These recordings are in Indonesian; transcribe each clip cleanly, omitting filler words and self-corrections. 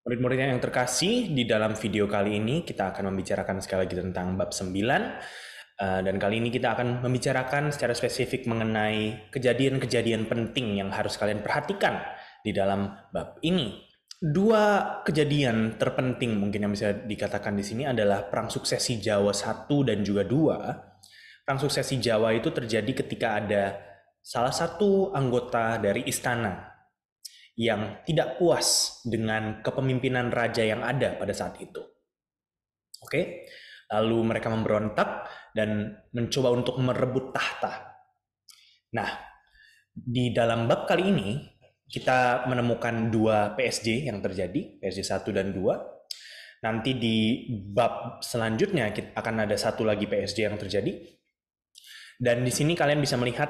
Murid-murid yang terkasih, di dalam video kali ini kita akan membicarakan sekali lagi tentang bab 9. Dan kali ini kita akan membicarakan secara spesifik mengenai kejadian-kejadian penting yang harus kalian perhatikan di dalam bab ini. Dua kejadian terpenting mungkin yang bisa dikatakan di sini adalah Perang Suksesi Jawa 1 dan juga 2. Perang Suksesi Jawa itu terjadi ketika ada salah satu anggota dari istana yang tidak puas dengan kepemimpinan raja yang ada pada saat itu. Oke, lalu mereka memberontak dan mencoba untuk merebut tahta. Nah, di dalam bab kali ini kita menemukan dua PSG yang terjadi, PSG 1 dan 2. Nanti di bab selanjutnya akan ada satu lagi PSG yang terjadi. Dan di sini kalian bisa melihat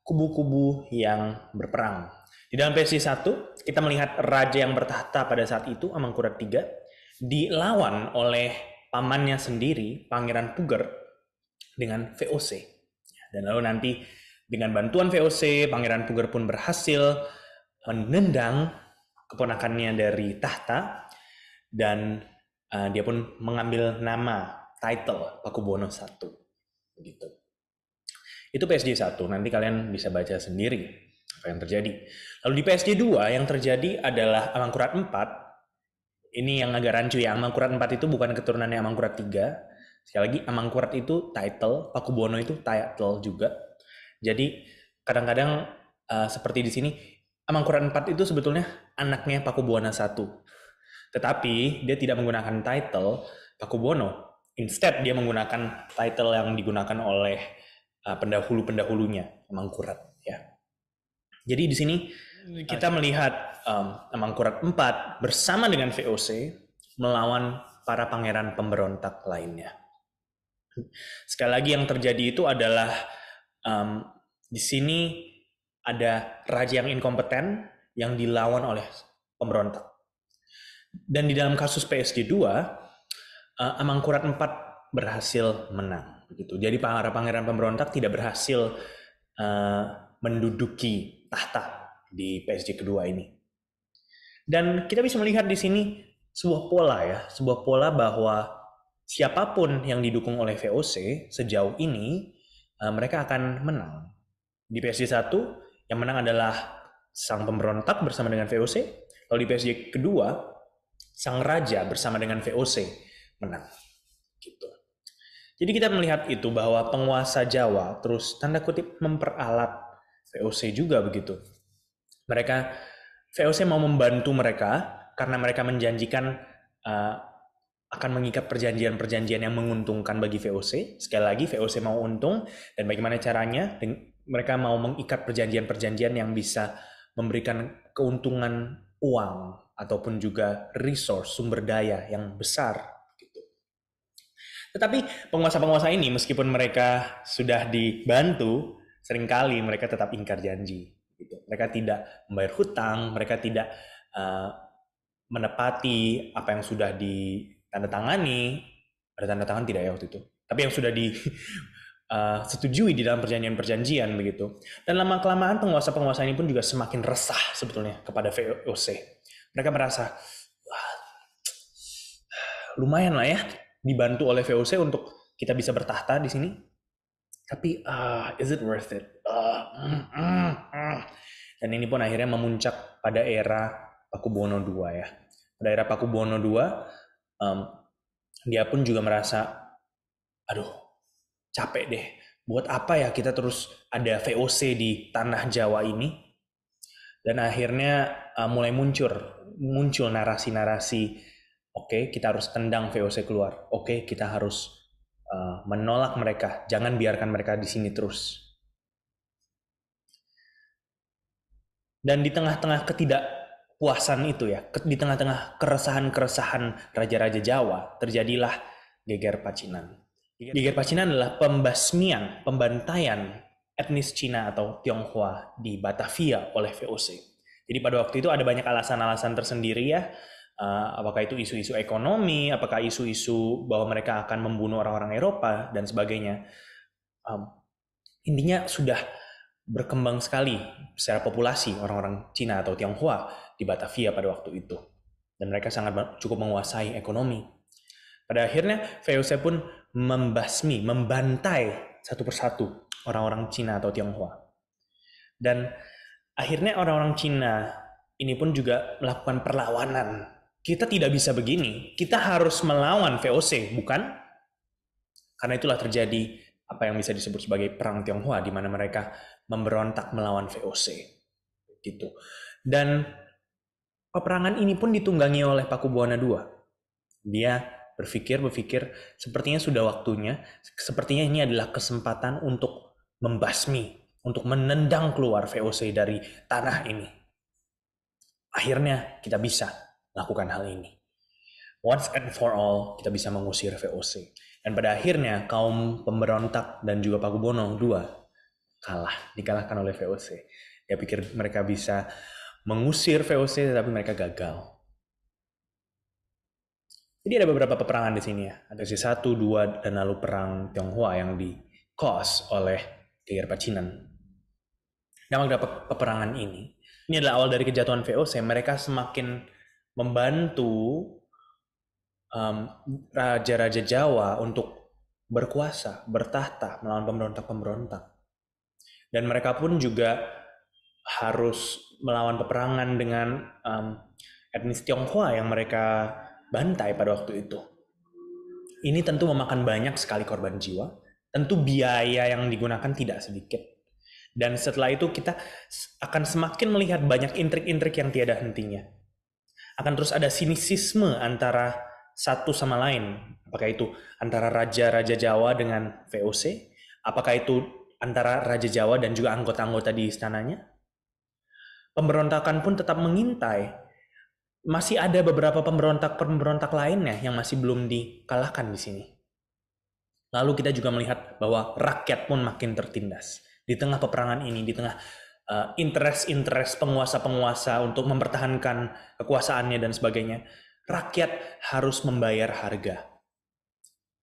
kubu-kubu yang berperang. Di dalam PSG 1, kita melihat raja yang bertahta pada saat itu, Amangkurat III, dilawan oleh pamannya sendiri, Pangeran Puger, dengan VOC. Dan lalu nanti dengan bantuan VOC, Pangeran Puger pun berhasil menendang keponakannya dari tahta, dan dia pun mengambil nama, title, Pakubuwono I. Begitu. Itu PSG 1, nanti kalian bisa baca sendiri apa yang terjadi. Lalu di PSG 2 yang terjadi adalah Amangkurat IV. Ini yang agak rancu ya, Amangkurat IV itu bukan keturunannya Amangkurat III. Sekali lagi, Amangkurat itu title, Pakubuwono itu title juga. Jadi kadang-kadang seperti di sini, Amangkurat IV itu sebetulnya anaknya Pakubuwono I. Tetapi dia tidak menggunakan title Pakubuwono. Instead dia menggunakan title yang digunakan oleh pendahulu-pendahulunya, Amangkurat. Ya. Jadi di sini kita melihat Amangkurat IV bersama dengan VOC melawan para pangeran pemberontak lainnya. Sekali lagi yang terjadi itu adalah di sini ada raja yang inkompeten yang dilawan oleh pemberontak. Dan di dalam kasus PSG 2, Amangkurat IV berhasil menang. Begitu. Jadi para pangeran pemberontak tidak berhasil menduduki tahta di PSG kedua ini. Dan kita bisa melihat di sini sebuah pola ya, sebuah pola bahwa siapapun yang didukung oleh VOC sejauh ini mereka akan menang. Di PSG 1 yang menang adalah sang pemberontak bersama dengan VOC, lalu di PSG kedua sang raja bersama dengan VOC menang. Gitu. Jadi kita melihat itu bahwa penguasa Jawa terus tanda kutip memperalat VOC juga begitu. VOC mau membantu mereka karena mereka menjanjikan akan mengikat perjanjian-perjanjian yang menguntungkan bagi VOC. Sekali lagi VOC mau untung, dan bagaimana caranya? Mereka mau mengikat perjanjian-perjanjian yang bisa memberikan keuntungan uang ataupun juga resource, sumber daya yang besar. Tetapi penguasa-penguasa ini meskipun mereka sudah dibantu, seringkali mereka tetap ingkar janji. Mereka tidak membayar hutang, mereka tidak menepati apa yang sudah ditandatangani. Ada tanda tangan tidak ya waktu itu? Tapi yang sudah disetujui di dalam perjanjian-perjanjian begitu. Dan lama-kelamaan penguasa-penguasa ini pun juga semakin resah sebetulnya kepada VOC. Mereka merasa, wah, lumayan lah ya dibantu oleh VOC untuk kita bisa bertahta di sini. Tapi is it worth it? Dan ini pun akhirnya memuncak pada era Pakubuwono II ya. Pada era Pakubuwono II, dia pun juga merasa, aduh, capek deh. Buat apa ya kita terus ada VOC di tanah Jawa ini? Dan akhirnya mulai muncul narasi-narasi, oke, kita harus tendang VOC keluar. Oke, kita harus menolak mereka. Jangan biarkan mereka di sini terus. Dan di tengah-tengah ketidakpuasan itu ya, di tengah-tengah keresahan-keresahan raja-raja Jawa, terjadilah Geger Pacinan. Geger Pacinan adalah pembasmian, pembantaian etnis Cina atau Tionghoa di Batavia oleh VOC. Jadi pada waktu itu ada banyak alasan-alasan tersendiri ya, apakah itu isu-isu ekonomi, apakah isu-isu bahwa mereka akan membunuh orang-orang Eropa, dan sebagainya. Intinya sudah berkembang sekali secara populasi orang-orang Cina atau Tionghoa di Batavia pada waktu itu. dan mereka cukup menguasai ekonomi. Pada akhirnya VOC pun membantai satu persatu orang-orang Cina atau Tionghoa. Dan akhirnya orang-orang Cina ini pun juga melakukan perlawanan. Kita tidak bisa begini, kita harus melawan VOC, bukan? Karena itulah terjadi apa yang bisa disebut sebagai Perang Tionghoa, di mana mereka memberontak melawan VOC. Gitu. Dan peperangan ini pun ditunggangi oleh Pakubuwana II. Dia berpikir sepertinya sudah waktunya, sepertinya ini adalah kesempatan untuk membasmi, untuk menendang keluar VOC dari tanah ini. Akhirnya kita bisa lakukan hal ini. Once and for all, kita bisa mengusir VOC. Dan pada akhirnya kaum pemberontak dan juga Pakubuwana II dikalahkan oleh VOC. Dia pikir mereka bisa mengusir VOC, tetapi mereka gagal. Jadi ada beberapa peperangan di sini ya. Ada C1, 2, dan lalu perang Tionghoa yang di-cause oleh Geger Pacinan. Dalam peperangan ini adalah awal dari kejatuhan VOC. Mereka semakin membantu raja-raja Jawa untuk berkuasa, bertahta melawan pemberontak-pemberontak. Dan mereka pun juga harus melawan peperangan dengan etnis Tionghoa yang mereka bantai pada waktu itu. Ini tentu memakan banyak sekali korban jiwa. Tentu biaya yang digunakan tidak sedikit. Dan setelah itu kita akan semakin melihat banyak intrik-intrik yang tiada hentinya. Akan terus ada sinisisme antara satu sama lain. Apakah itu antara Raja-Raja Jawa dengan VOC? Apakah itu antara Raja Jawa dan juga anggota-anggota di istananya? Pemberontakan pun tetap mengintai. Masih ada beberapa pemberontak lainnya yang masih belum dikalahkan di sini. Lalu kita juga melihat bahwa rakyat pun makin tertindas. Di tengah peperangan ini, di tengah interest penguasa-penguasa untuk mempertahankan kekuasaannya dan sebagainya, rakyat harus membayar harga.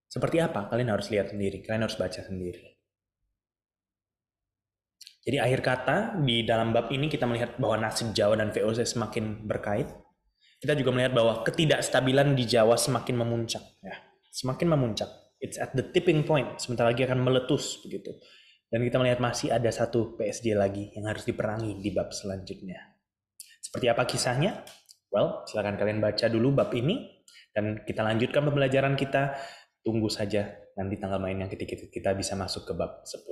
Seperti apa? Kalian harus lihat sendiri, kalian harus baca sendiri. Jadi akhir kata, di dalam bab ini kita melihat bahwa nasib Jawa dan VOC semakin berkait. Kita juga melihat bahwa ketidakstabilan di Jawa semakin memuncak. Ya, semakin memuncak. It's at the tipping point, sebentar lagi akan meletus begitu. Dan kita melihat masih ada satu PSG lagi yang harus diperangi di bab selanjutnya. Seperti apa kisahnya? Well, silakan kalian baca dulu bab ini, dan kita lanjutkan pembelajaran kita. Tunggu saja nanti tanggal main yang ketika kita bisa masuk ke bab 10.